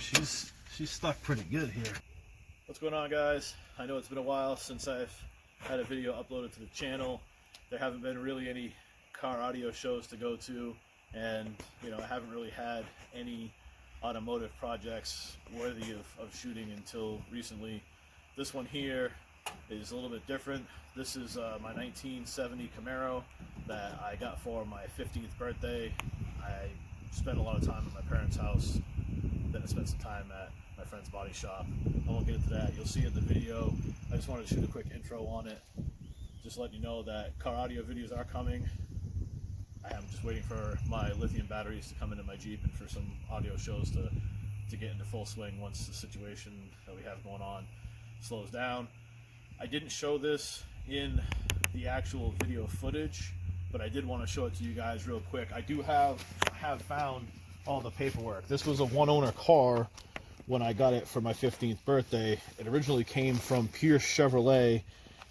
she's stuck pretty good here. What's going on, guys? I know it's been a while since I've had a video uploaded to the channel. There haven't been really any car audio shows to go to, and I haven't really had any automotive projects worthy of shooting until recently. This one here is a little bit different. This is my 1970 Camaro that I got for my 15th birthday. I spent a lot of time at my parents' house, then I spent some time at my friend's body shop. I won't get into that. You'll see in the video. I just wanted to shoot a quick intro on it. Just letting you know that car audio videos are coming. I am just waiting for my lithium batteries to come into my Jeep and for some audio shows to get into full swing once the situation that we have going on slows down. I didn't show this in the actual video footage, but I did want to show it to you guys real quick. I have found all the paperwork. This was a one-owner car when I got it for my 15th birthday. It originally came from Pierce Chevrolet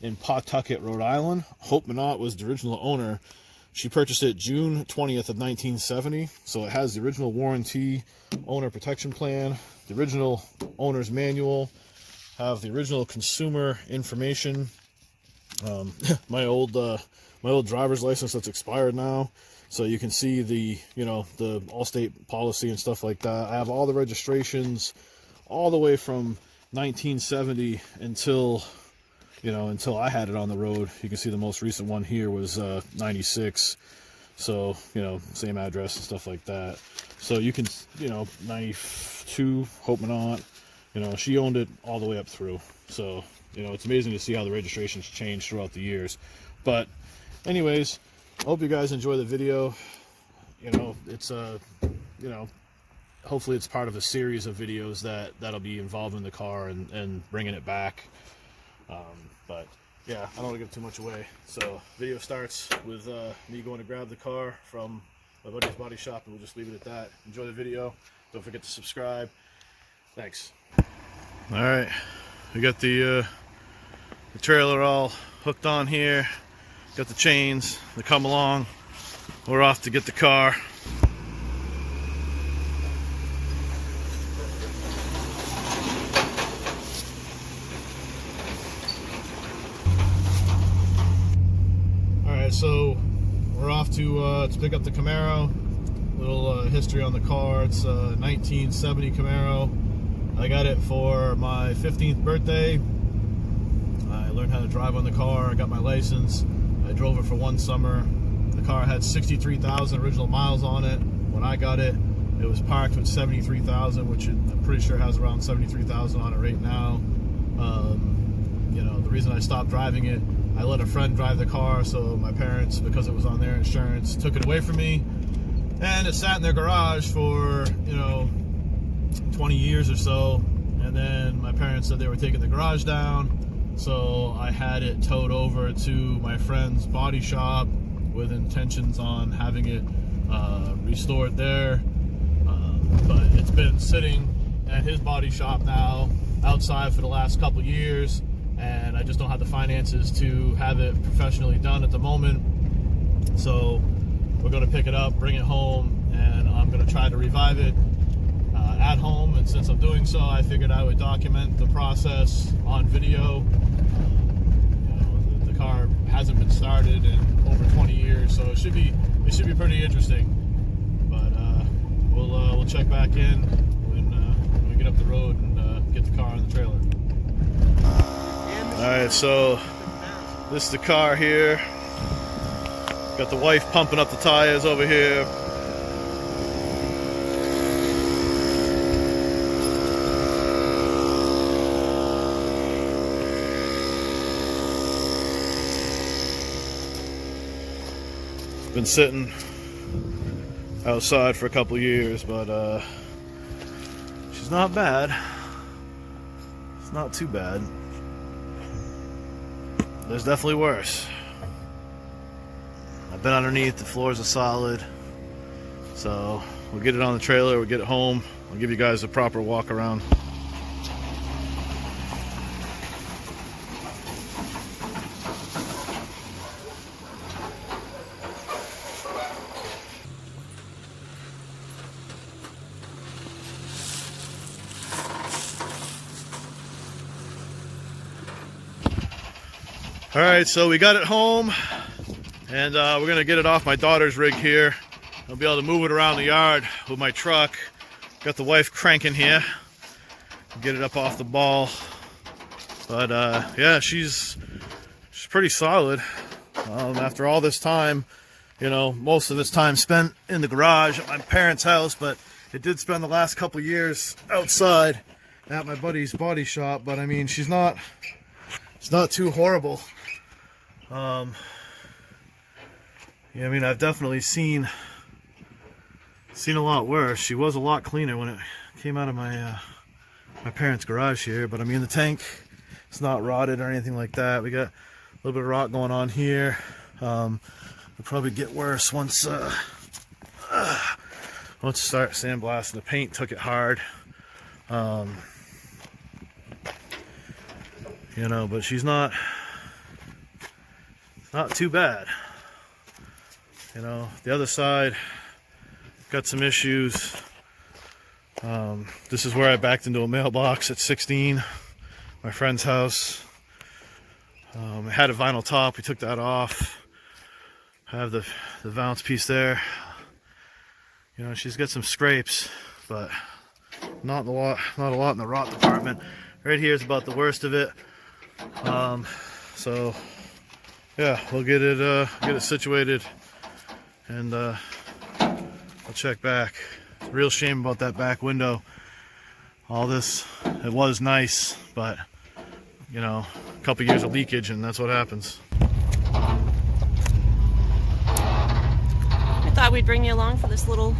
in Pawtucket, Rhode Island. Hope Minot was the original owner. She purchased it June 20th of 1970. So it has the original warranty, owner protection plan, the original owner's manual, have the original consumer information, my old driver's license that's expired now. So you can see the Allstate policy and stuff like that. I have all the registrations all the way from 1970 until I had it on the road. You can see the most recent one here was 96. So, same address and stuff like that. So you can, 92, Hope Minot, she owned it all the way up through. So, it's amazing to see how the registrations change throughout the years. But anyways, I hope you guys enjoy the video. It's hopefully it's part of a series of videos that'll be involved in the car and bringing it back. But yeah, I don't want to give too much away. So video starts with me going to grab the car from my buddy's body shop, and we'll just leave it at that. Enjoy the video. Don't forget to subscribe. Thanks. All right, we got the trailer all hooked on here. Got the chains that come along. We're off to get the car. Alright, so we're off to pick up the Camaro. Little history on the car. It's a 1970 Camaro. I got it for my 15th birthday. I learned how to drive on the car. I got my license. I drove it for one summer. The car had 63,000 original miles on it. When I got it, it was parked with 73,000, which I'm pretty sure has around 73,000 on it right now. The reason I stopped driving it, I let a friend drive the car, so my parents, because it was on their insurance, took it away from me. And it sat in their garage for, 20 years or so. And then my parents said they were taking the garage down. So I had it towed over to my friend's body shop with intentions on having it restored there. But it's been sitting at his body shop now outside for the last couple years, and I just don't have the finances to have it professionally done at the moment. So we're going to pick it up, bring it home, and I'm going to try to revive it at home. And since I'm doing so, I figured I would document the process on video. The car hasn't been started in over 20 years, so it should be pretty interesting. But we'll check back in when we get up the road and get the car on the trailer. All right, so this is the car here. Got the wife pumping up the tires over here. Been sitting outside for a couple years, but she's not bad. It's not too bad. There's definitely worse. I've been underneath, the floors are solid. So we'll get it on the trailer, we'll get it home. I'll give you guys a proper walk around. All right, so we got it home, and we're gonna get it off my daughter's rig here. I'll be able to move it around the yard with my truck. Got the wife cranking here. Get it up off the ball. But yeah, she's pretty solid. After all this time, you know, most of it's time spent in the garage at my parents' house, but it did spend the last couple years outside at my buddy's body shop. But I mean, it's not too horrible. Yeah, I mean, I've definitely seen a lot worse. She was a lot cleaner when it came out of my my parents' garage here, but I mean, the tank, it's not rotted or anything like that. We got a little bit of rot going on here. It'll probably get worse once start sandblasting. The paint took it hard. You know, but she's not too bad. You know, the other side got some issues. This is where I backed into a mailbox at 16, my friend's house. It had a vinyl top. We took that off. I have the valance piece there. You know, she's got some scrapes, but not a lot in the rot department. Right here is about the worst of it. So yeah, we'll get it situated, and I'll check back. It's a real shame about that back window. All this, it was nice, but you know, a couple years of leakage, and that's what happens. I thought we'd bring you along for this little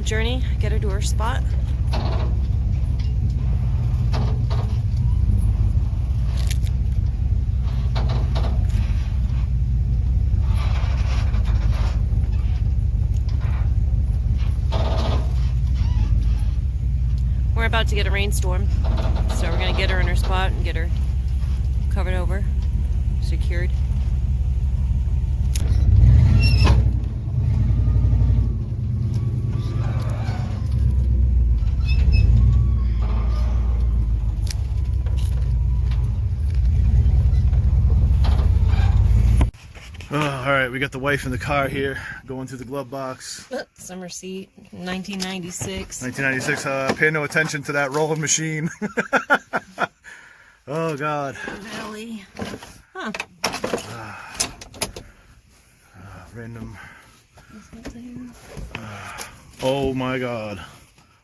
journey, get her to her spot. We're about to get a rainstorm, so we're gonna get her in her spot and get her covered over, secured. All right, we got the wife in the car here, going through the glove box. Summer seat, 1996. 1996. Pay no attention to that rolling machine. Oh God. Valley. Huh. Random. Oh my God.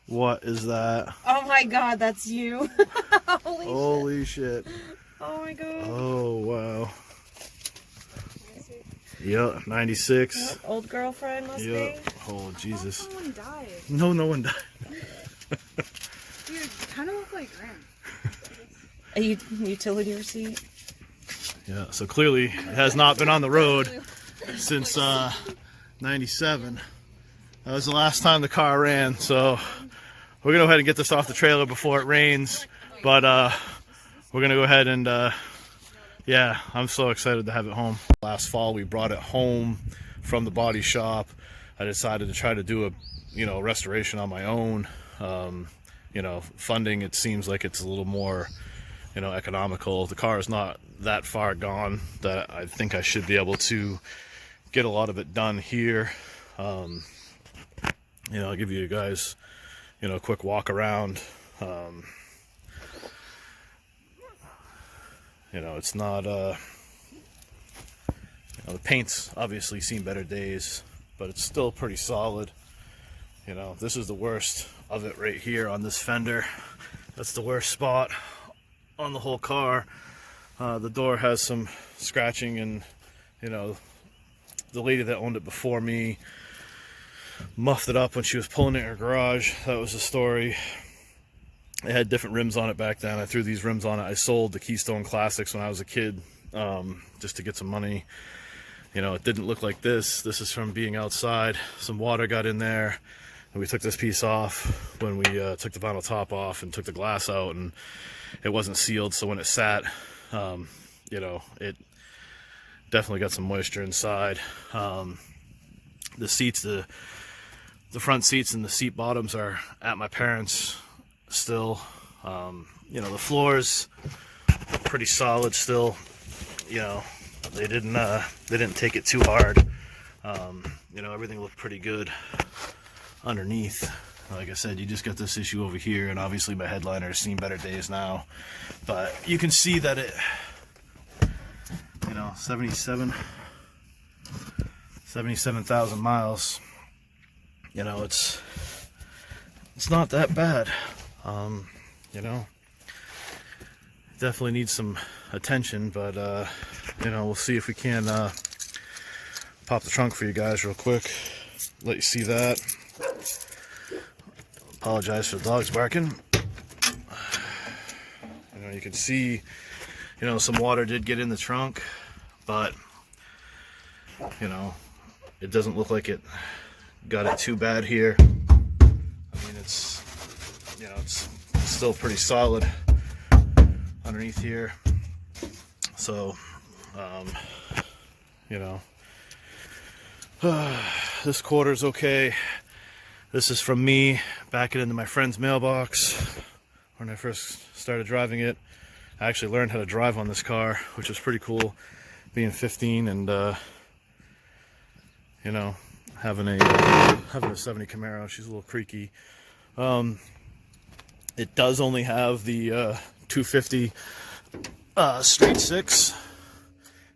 What is that? Oh my God, that's you. Holy shit. Oh my God. Oh wow. Yep, 96. Yep, old girlfriend must Yep. be. Oh Jesus. No one died. No one died. Dude, kind of look like Graham. A utility receipt. Yeah, so clearly it has not been on the road since 97. That was the last time the car ran, so we're gonna go ahead and get this off the trailer before it rains. But we're gonna go ahead and yeah, I'm so excited to have it home. Last fall we brought it home from the body shop. I decided to try to do a restoration on my own. You know, funding, it seems like it's a little more economical. The car is not that far gone that I think I should be able to get a lot of it done here. I'll give you guys a quick walk around. It's not the paint's obviously seen better days, but it's still pretty solid. This is the worst of it right here on this fender. That's the worst spot on the whole car. The door has some scratching, and the lady that owned it before me muffed it up when she was pulling it in her garage. That was the story. It had different rims on it back then. I threw these rims on it. I sold the Keystone Classics when I was a kid, just to get some money. It didn't look like this. This is from being outside. Some water got in there, and we took this piece off when we took the vinyl top off and took the glass out, and it wasn't sealed. So when it sat, it definitely got some moisture inside. The seats, the front seats and the seat bottoms are at my parents' still. The floors pretty solid still. you know, they didn't take it too hard. You know, everything looked pretty good underneath. Like I said, you just got this issue over here, and obviously my headliner has seen better days now. But you can see that it, you know, 77,000 miles. You know, it's not that bad. You know, definitely needs some attention, but you know, we'll see if we can pop the trunk for you guys real quick, let you see that. Apologize for the dogs barking. You know, you can see, you know, some water did get in the trunk, but you know, it doesn't look like it got it too bad here. I mean, it's, you know, it's still pretty solid underneath here. So you know, this quarter's okay. This is from me backing into my friend's mailbox when I first started driving it. I actually learned how to drive on this car, which was pretty cool, being 15 and you know, having a 70 Camaro. She's a little creaky. It does only have the 250 straight six.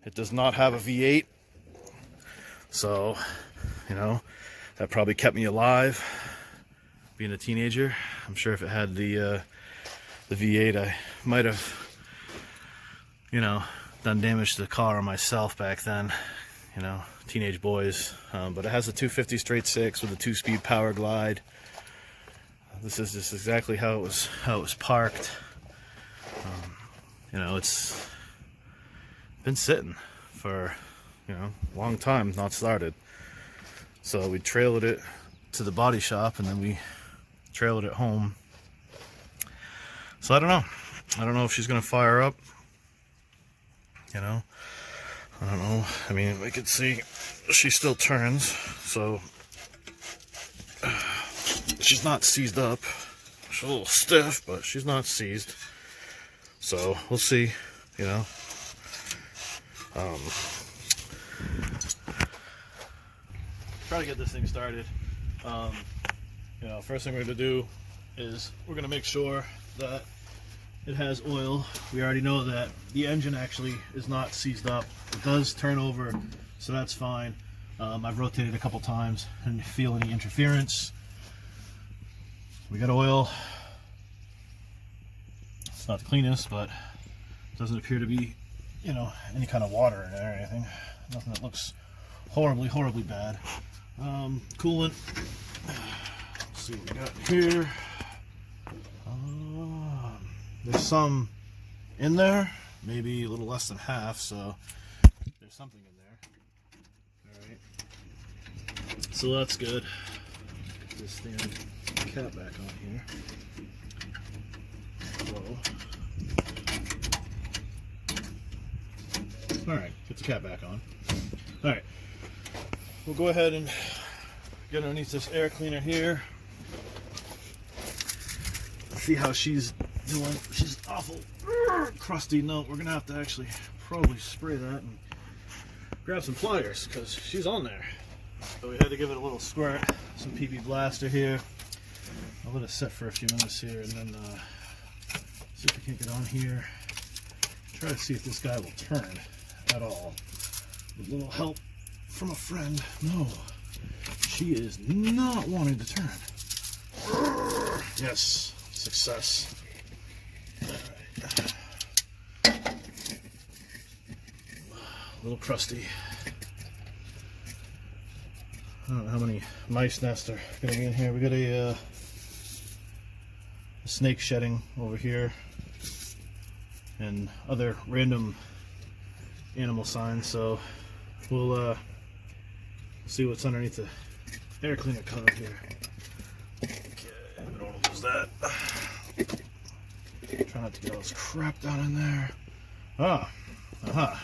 It does not have a V8, so you know, that probably kept me alive being a teenager. I'm sure if it had the V8, I might have, you know, done damage to the car or myself back then. You know, teenage boys. But it has a 250 straight six with a 2-speed power glide. This is just exactly how it was parked. You know, it's been sitting for, you know, a long time, not started. So we trailed it to the body shop, and then we trailed it home. So I don't know if she's gonna fire up, you know. I don't know. I mean, we could see she still turns, so she's not seized up. She's a little stiff, but she's not seized. So we'll see, you know. Try to get this thing started. You know, first thing we're gonna do is we're gonna make sure that it has oil. We already know that the engine actually is not seized up. It does turn over, so that's fine. I've rotated a couple times and didn't feel any interference. We got oil. It's not the cleanest, but it doesn't appear to be, you know, any kind of water in there or anything. Nothing that looks horribly bad. Coolant. Let's see what we got here. There's some in there, maybe a little less than half, so there's something in there. Alright. So that's good. Get this damn cap back on here. Whoa. Alright, get the cap back on. Alright. We'll go ahead and get underneath this air cleaner here. See how she's doing. She's awful crusty. No, we're gonna have to actually probably spray that and grab some pliers because she's on there. So we had to give it a little squirt, some PB Blaster here. I'll let it set for a few minutes here and then see if we can't get on here. Try to see if this guy will turn at all. With a little help from a friend. No, she is not wanting to turn. Yes, success. Alright. A little crusty. I don't know how many mice nests are going to be in here. We got a snake shedding over here and other random animal signs, so we'll see what's underneath the air cleaner cutout here. Okay, we don't want to lose that. Try not to get all this crap down in there. Well, got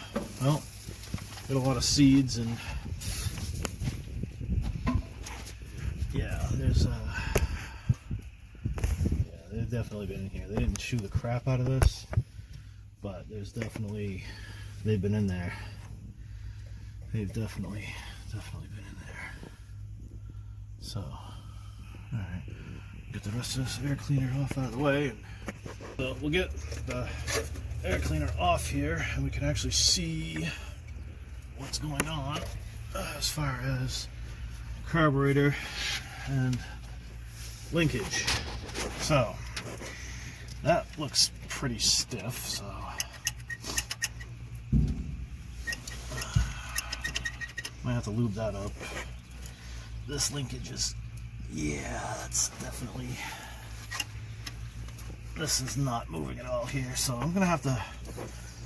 a lot of seeds and yeah, there's they've definitely been in here. They didn't chew the crap out of this, but there's definitely they've been in there. They've definitely been in there. So, alright, get the rest of this air cleaner off out of the way. So we'll get the air cleaner off here and we can actually see what's going on as far as carburetor and linkage. So that looks pretty stiff, so might have to lube that up. This linkage is, yeah, that's definitely, this is not moving at all here, so I'm gonna have to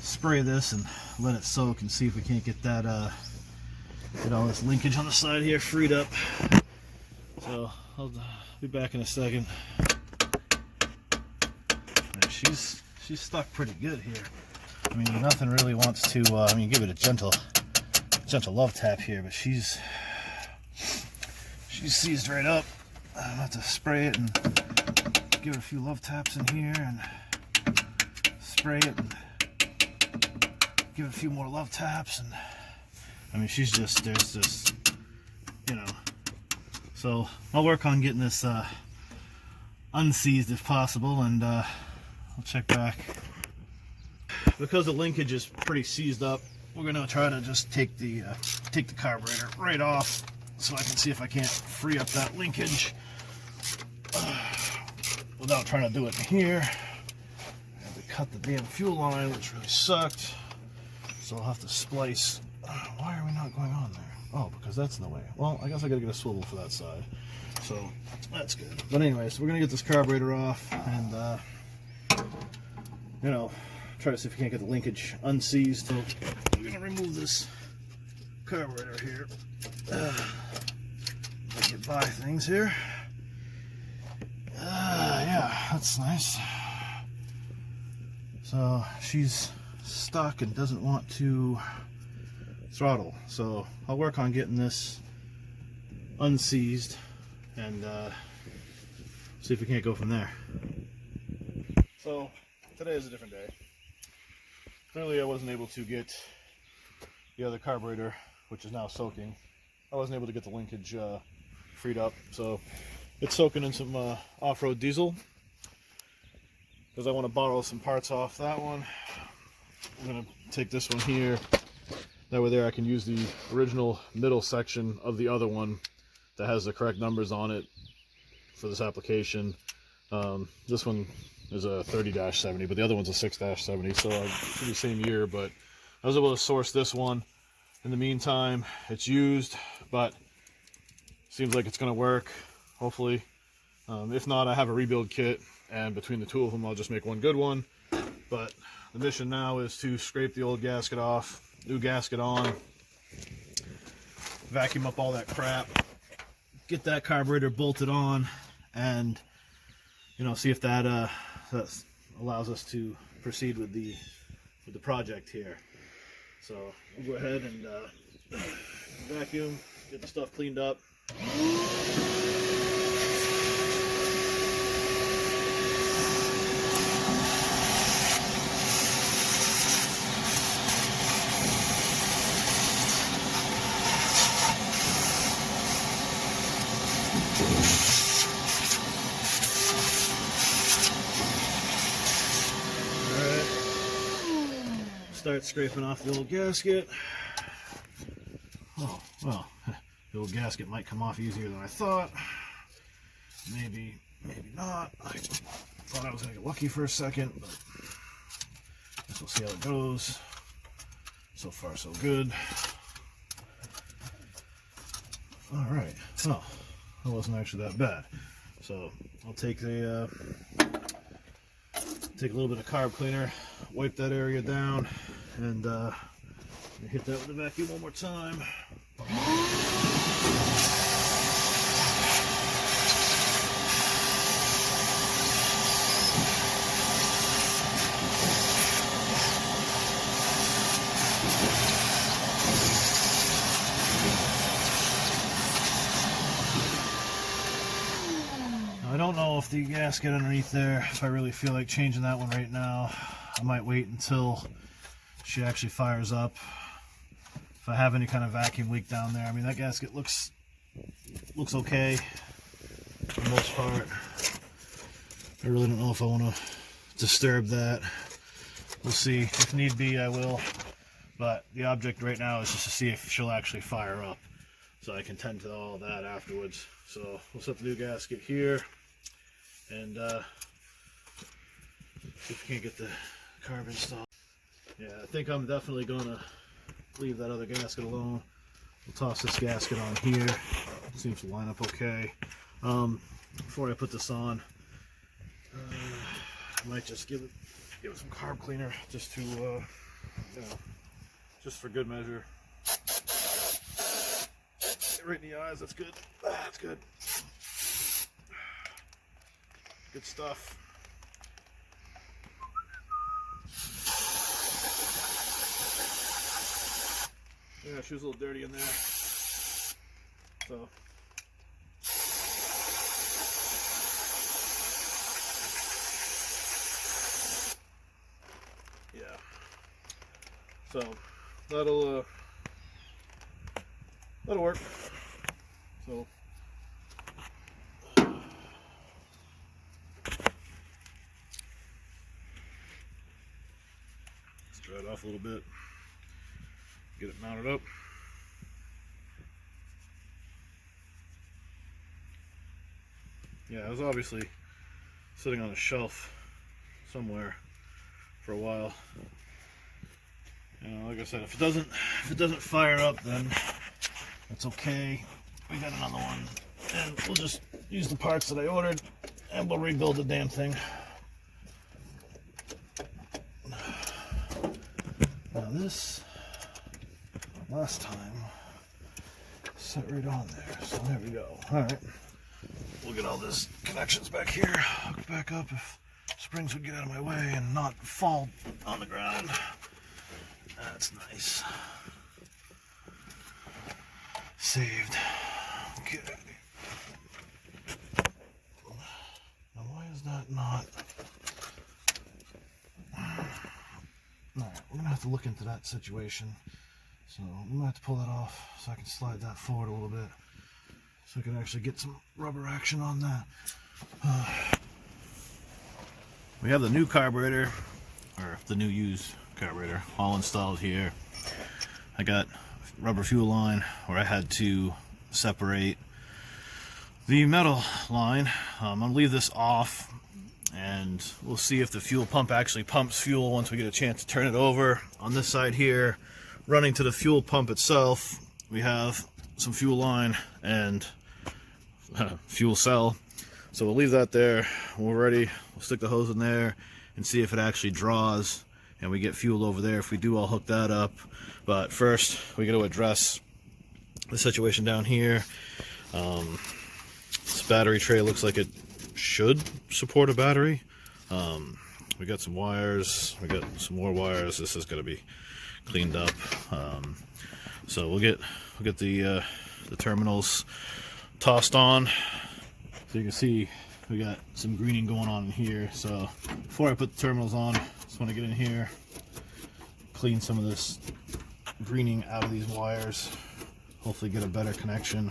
spray this and let it soak and see if we can't get that get all this linkage on the side here freed up. So I'll be back in a second. And she's stuck pretty good here. I mean, nothing really wants to I mean, give it a gentle love tap here, but she's seized right up. I'll have to spray it and give it a few love taps in here and spray it and give it a few more love taps. And I mean, she's just, there's just, you know, so I'll work on getting this unseized if possible, and I'll check back. Because the linkage is pretty seized up, we're gonna try to just take the carburetor right off so I can see if I can't free up that linkage without trying to do it in here. I have to cut the damn fuel line, which really sucked. So I'll have to splice. Why are we not going on there? Oh, because that's in the way. Well, I guess I gotta get a swivel for that side. So that's good. But anyways, we're gonna get this carburetor off and you know, try to see if we can't get the linkage unseized. So we're gonna remove this carburetor here. Get by things here. Yeah, that's nice. So she's stuck and doesn't want to throttle. So I'll work on getting this unseized and see if we can't go from there. So today is a different day. Clearly I wasn't able to get the other carburetor, which is now soaking. I wasn't able to get the linkage freed up, so it's soaking in some off-road diesel because I want to borrow some parts off that one. I'm going to take this one here. That way there I can use the original middle section of the other one that has the correct numbers on it for this application. This one is a 30-70, but the other one's a 6-70, so it's the same year, but I was able to source this one. In the meantime, it's used, but seems like it's going to work, hopefully. If not, I have a rebuild kit, and between the two of them, I'll just make one good one. But the mission now is to scrape the old gasket off, new gasket on, vacuum up all that crap, get that carburetor bolted on, and you know, see if that allows us to proceed with the project here. So we'll go ahead and vacuum, get the stuff cleaned up. Start scraping off the old gasket. Oh, well, the old gasket might come off easier than I thought. Maybe not. I thought I was going to get lucky for a second, but I guess we'll see how it goes. So far, so good. Alright, well, that wasn't actually that bad. So, I'll take a little bit of carb cleaner, wipe that area down, and hit that with the vacuum one more time. I don't know if the gasket underneath there, if I really feel like changing that one right now. I might wait until she actually fires up. If I have any kind of vacuum leak down there, I mean, that gasket looks okay for the most part. I really don't know if I want to disturb that. We'll see. If need be, I will. But the object right now is just to see if she'll actually fire up, so I can tend to all that afterwards. So we'll set the new gasket here, and see if we can't get the carb installed. Yeah, I think I'm definitely going to leave that other gasket alone. We'll toss this gasket on here. Seems to line up okay. Before I put this on, I might just give it some carb cleaner, just to, you know, just for good measure. Get right in the eyes. That's good. That's good. Good stuff. Yeah, she was a little dirty in there. So. Yeah. So that'll work. So let's dry it off a little bit. Get it mounted up. Yeah, it was obviously sitting on a shelf somewhere for a while. You know, like I said, if it doesn't fire up, then that's okay. We got another one, and we'll just use the parts that I ordered, and we'll rebuild the damn thing. Now this, last time, set right on there. So there we go. All right, we'll get all this connections back here, hook back up if springs would get out of my way and not fall on the ground. That's nice. Saved. Okay. Now why is that not? Alright, we're gonna have to look into that situation. So I'm gonna have to pull that off so I can slide that forward a little bit, so I can actually get some rubber action on that. We have the new carburetor, or the new used carburetor, all installed here. I got rubber fuel line where I had to separate the metal line. I'm gonna leave this off, and we'll see if the fuel pump actually pumps fuel once we get a chance to turn it over. On this side here, running to the fuel pump itself, we have some fuel line and fuel cell. So we'll leave that there. When we're ready, we'll stick the hose in there and see if it actually draws and we get fuel over there. If we do, I'll hook that up. But first, we got to address the situation down here. This battery tray looks like it should support a battery. We got some wires. We got some more wires. This is going to be cleaned up. So we'll get the terminals tossed on. So you can see we got some greening going on in here. So before I put the terminals on, just want to get in here, clean some of this greening out of these wires, hopefully get a better connection,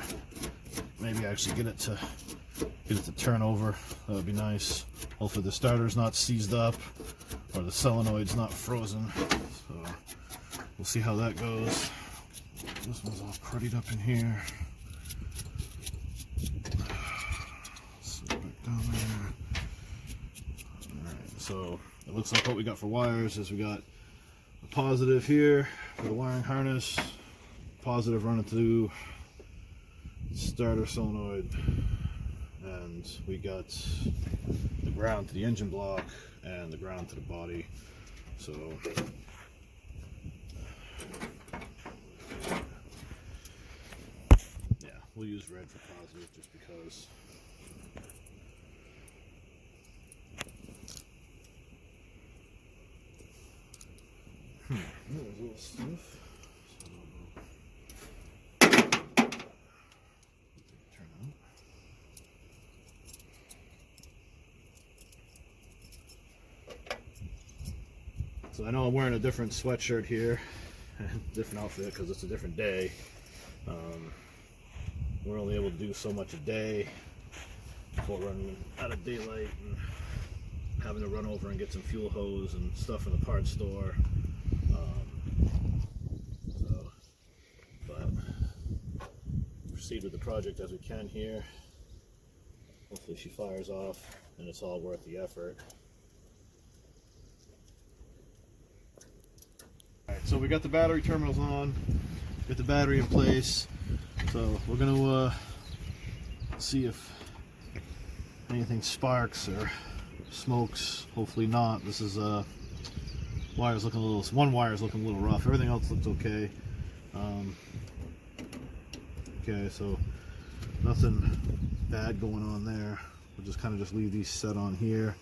maybe actually get it to turn over. That would be nice. Hopefully the starter's not seized up or the solenoid's not frozen. So we'll see how that goes. This one's all cruddied up in here. Down there. Alright, so it looks like what we got for wires is we got a positive here for the wiring harness, positive running to starter solenoid, and we got the ground to the engine block and the ground to the body. So yeah, we'll use red for positive just because. There's a little stuff. Turn on. So I know I'm wearing a different sweatshirt here, different outfit because it's a different day. We're only able to do so much a day before running out of daylight and having to run over and get some fuel hose and stuff from the parts store. But proceed with the project as we can here. Hopefully she fires off and it's all worth the effort. Alright, so we got the battery terminals on, get the battery in place. So we're gonna see if anything sparks or smokes. Hopefully not. This is wire's looking a little. One wire's looking a little rough. Everything else looks okay. Okay, so nothing bad going on there. We'll just kind of just leave these set on here.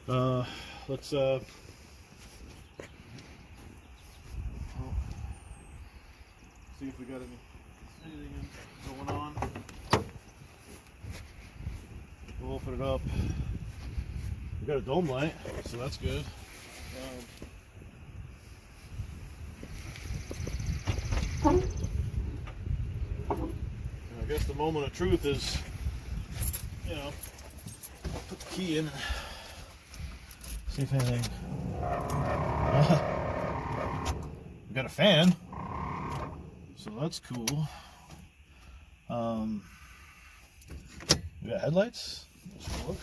Let's see if we got anything going on. We'll open it up. We got a dome light, so that's good. I guess the moment of truth is, you know, put the key in and see if anything. We got a fan, so that's cool. We got headlights. Let's look.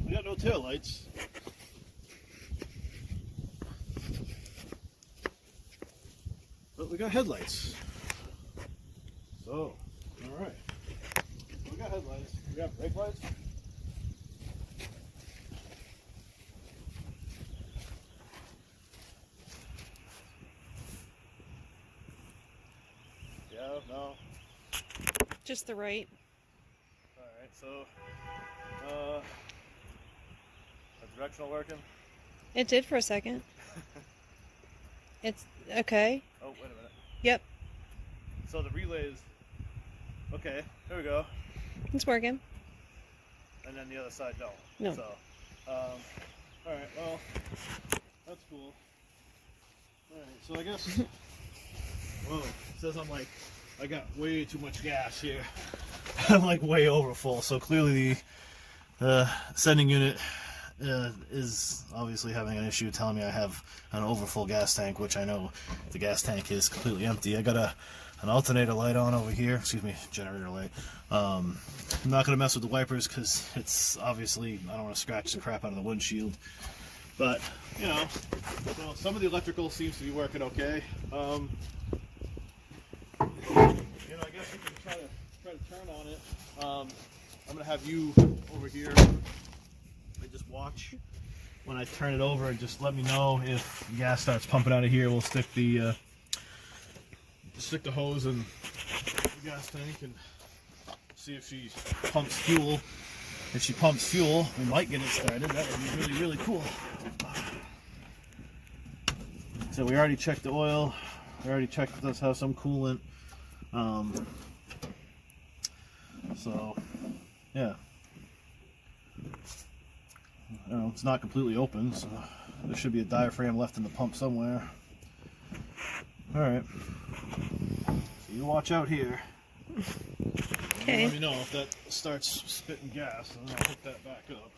We got no tail lights. But we got headlights. So, alright. We got headlights. We got brake lights. Yeah, no. Just the right. Alright, so is directional working? It did for a second. It's okay. Oh, wait a minute. Yep, So the relay is okay. Here we go. it's working. And then the other side don't. No. So, all right. Well, that's cool. All right. So I guess. Whoa. It says I got way too much gas here. I'm like way over full. So clearly the sending unit is obviously having an issue telling me I have an overfull gas tank, which I know the gas tank is completely empty. I got an alternator light on over here, excuse me, generator light. I'm not going to mess with the wipers because it's obviously, I don't want to scratch the crap out of the windshield. But, you know, some of the electrical seems to be working okay. You know, I guess you can try to turn on it. I'm going to have you over here and just watch when I turn it over and just let me know if gas starts pumping out of here. We'll stick the hose in the gas tank and see if she pumps fuel. If she pumps fuel, we might get it started. That would be really, really cool. So we already checked the oil. We already checked it does have some coolant. So, yeah. You know, it's not completely open, so there should be a diaphragm left in the pump somewhere. Alright. So you watch out here. Okay. Let me know if that starts spitting gas, and then I'll hook that back up.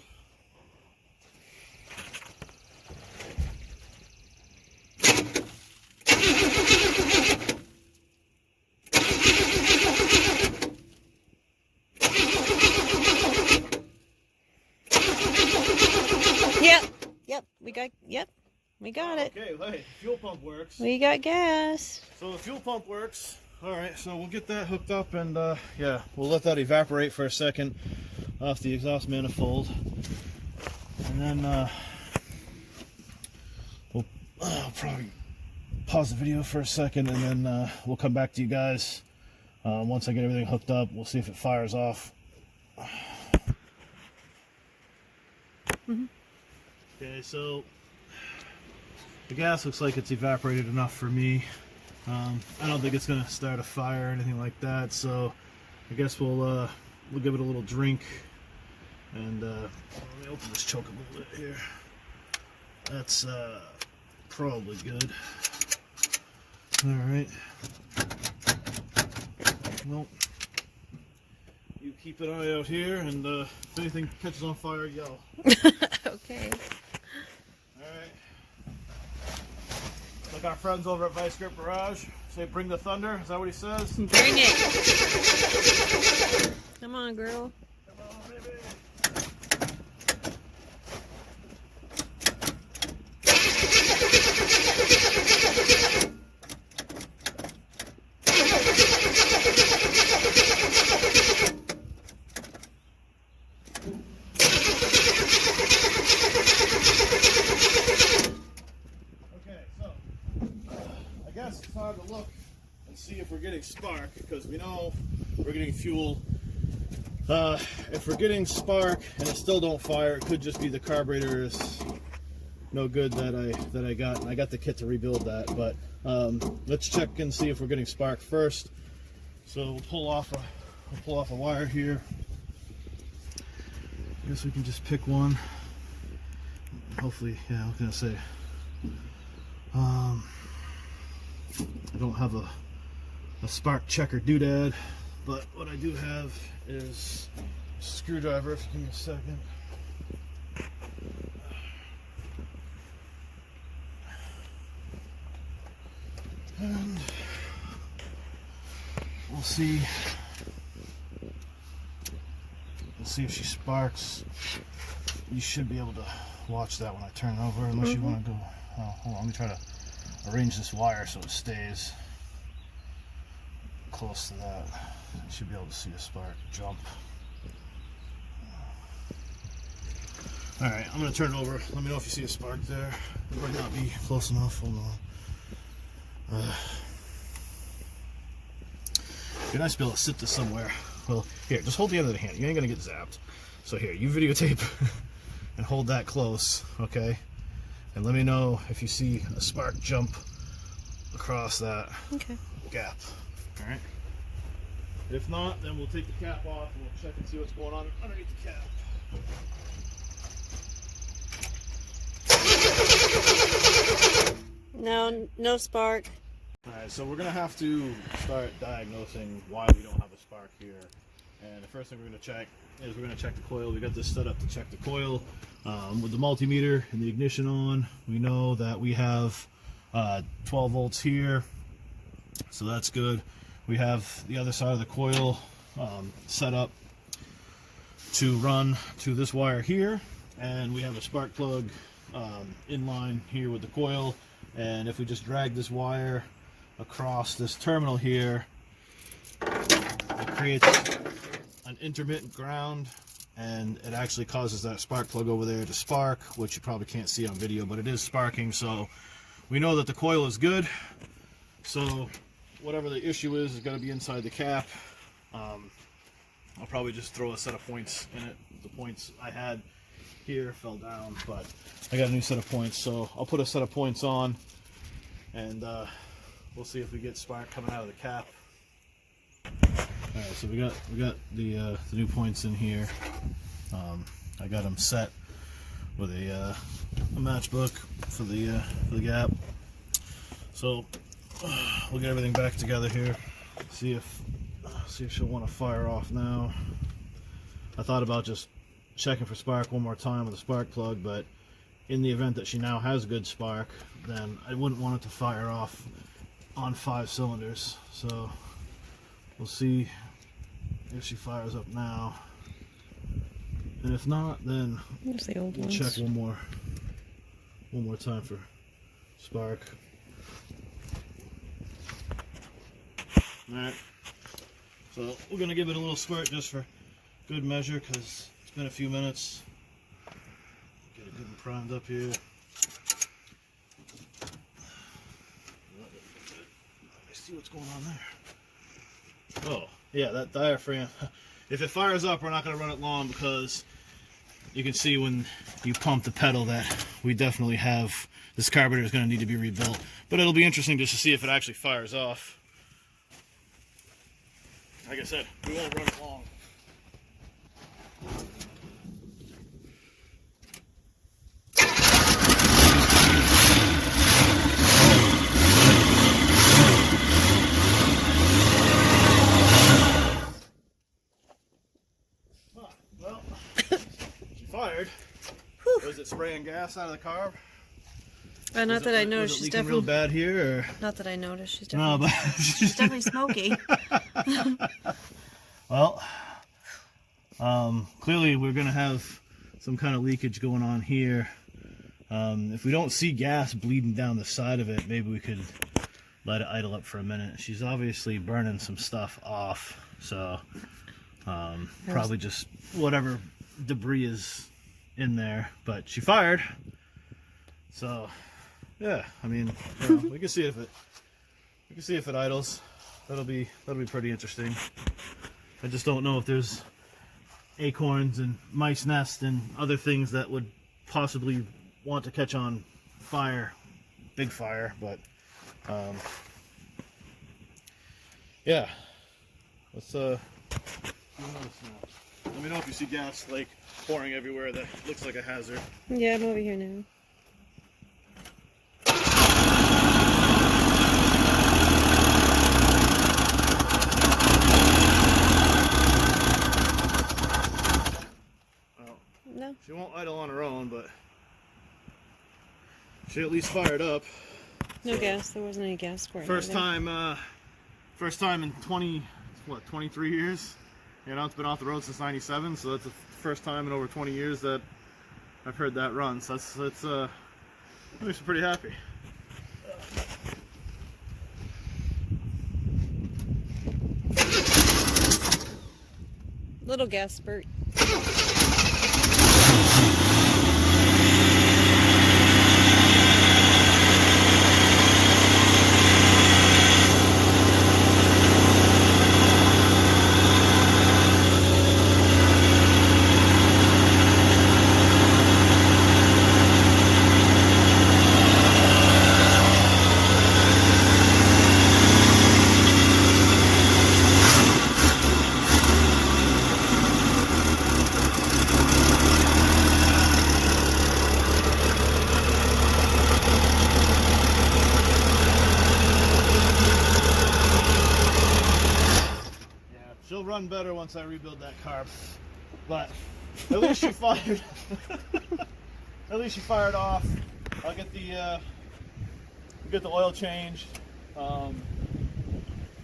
We got it. Okay, hey, fuel pump works. We got gas. So the fuel pump works. Alright, so we'll get that hooked up and yeah, we'll let that evaporate for a second off the exhaust manifold. And then I'll probably pause the video for a second and then we'll come back to you guys once I get everything hooked up. We'll see if it fires off. Okay, so the gas looks like it's evaporated enough for me. I don't think it's gonna start a fire or anything like that, so I guess we'll give it a little drink And let me open this choke a little bit here. That's probably good. Alright. Well, you keep an eye out here, and if anything catches on fire, yell. Okay. Alright. Like our friends over at Vice Grip Garage say, bring the thunder. Is that what he says? Bring it. Come on, girl. Come on, baby. It's time to look and see if we're getting spark, because we know we're getting fuel. If we're getting spark and it still don't fire, it could just be the carburetor is no good that I got. And I got the kit to rebuild that, but let's check and see if we're getting spark first. So we'll pull off a wire here. I guess we can just pick one. Hopefully, yeah, I was gonna say. I don't have a spark checker doodad, but what I do have is a screwdriver. If you give me a second. And we'll see if she sparks. You should be able to watch that when I turn it over, unless you want to go. Oh, hold on, let me try to arrange this wire so it stays close to that. You should be able to see a spark jump. Alright, I'm going to turn it over. Let me know if you see a spark there. It might not be close enough. Hold on. It'd be nice to be able to sit this somewhere. Well, here, just hold the end of the hand. You ain't going to get zapped. So here, you videotape and hold that close, okay? And let me know if you see a spark jump across that gap. All right. If not, then we'll take the cap off and we'll check and see what's going on underneath the cap. No spark. All right, so we're gonna have to start diagnosing why we don't have a spark here. And the first thing we're gonna check is we're gonna check the coil. We got this set up to check the coil. With the multimeter and the ignition on, we know that we have 12 volts here, so that's good. We have the other side of the coil set up to run to this wire here, and we have a spark plug in line here with the coil. And if we just drag this wire across this terminal here, it creates an intermittent ground, and it actually causes that spark plug over there to spark, which you probably can't see on video, but it is sparking. So we know that the coil is good. So whatever the issue is going to be inside the cap. I'll probably just throw a set of points in it. The points I had here fell down, but I got a new set of points, so I'll put a set of points on, and we'll see if we get spark coming out of the cap. All right, so we got the new points in here. I got them set with a matchbook for the gap. So we'll get everything back together here. See if she'll want to fire off now. I thought about just checking for spark one more time with a spark plug, but in the event that she now has good spark, then I wouldn't want it to fire off on 5 cylinders. So we'll see if she fires up now, and if not, then we'll check one more time for spark. All right, so we're gonna give it a little squirt just for good measure, because it's been a few minutes. Get it good and primed up here. Let's see what's going on there. Oh, yeah, that diaphragm. If it fires up, we're not going to run it long, because you can see when you pump the pedal that we definitely have, this carburetor is going to need to be rebuilt. But it'll be interesting just to see if it actually fires off. Like I said, we won't run it long. Was it spraying gas out of the carb? Not that I noticed. Was it She's leaking real definitely bad here, or? not that I noticed. She's No, definitely but she's definitely smoky. Well, clearly we're gonna have some kind of leakage going on here. If we don't see gas bleeding down the side of it, maybe we could let it idle up for a minute. She's obviously burning some stuff off, so probably just whatever debris is in there. But she fired, so yeah. I mean, you know, we can see if it idles. That'll be pretty interesting. I just don't know if there's acorns and mice nests and other things that would possibly want to catch on fire, big fire, but yeah, let's let me know if you see gas like pouring everywhere that looks like a hazard. Yeah, I'm over here now. Well, No. she won't idle on her own, but she at least fired up. No gas. There wasn't any gas squirting. First time in 23 years. You know, it's been off the road since '97, so that's the first time in over 20 years that I've heard that run. So that's makes me pretty happy. Little gas spurt. She'll run better once I rebuild that carb, but at least she fired. At least she fired off. I'll get the oil changed,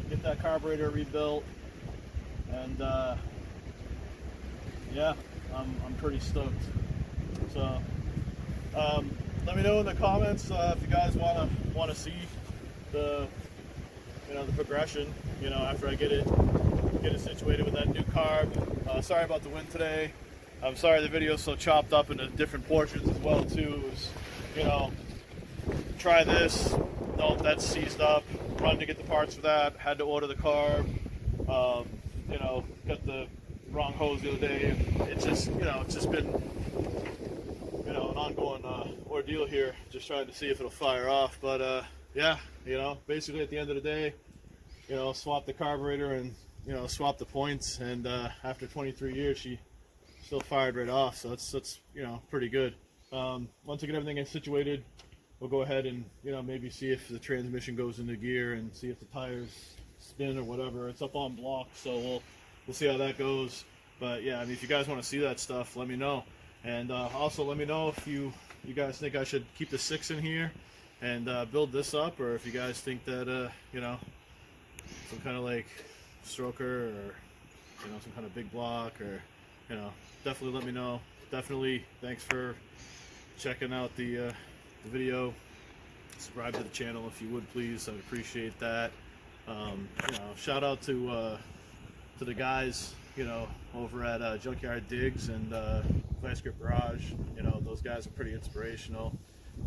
get that carburetor rebuilt, and yeah, I'm pretty stoked. So let me know in the comments if you guys want to see the the progression. After I get it situated with that new carb. Sorry about the wind today. I'm sorry the video's so chopped up into different portions as well too. It was, try this. No, that's seized up. Run to get the parts for that. Had to order the carb. Got the wrong hose the other day. It's just, it's just been, an ongoing ordeal here. Just trying to see if it'll fire off. But yeah, basically at the end of the day, swap the carburetor and swap the points, and after 23 years she still fired right off, so that's pretty good. Once I get everything situated, we'll go ahead and maybe see if the transmission goes into gear and see if the tires spin or whatever. It's up on block, so we'll see how that goes. But yeah, I mean, if you guys want to see that stuff, let me know. And also let me know if you guys think I should keep the 6 in here and build this up, or if you guys think that some kind of like stroker or some kind of big block, or definitely let me know. Definitely thanks for checking out the video. Subscribe to the channel if you would, please. I'd appreciate that. Shout out to the guys over at Junkyard Digs and Vice Grip Garage. Those guys are pretty inspirational.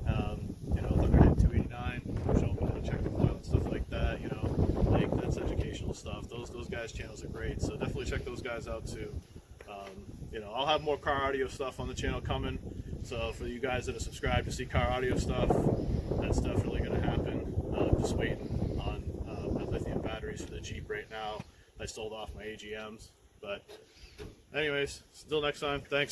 Thunderhead 289, showing me how to check the coil and stuff like that. That's educational stuff. Those guys' channels are great, so definitely check those guys out too. I'll have more car audio stuff on the channel coming, so for you guys that are subscribed to see car audio stuff, that's definitely going to happen. I'm just waiting on my lithium batteries for the Jeep right now. I sold off my AGMs, but anyways, until next time, thanks.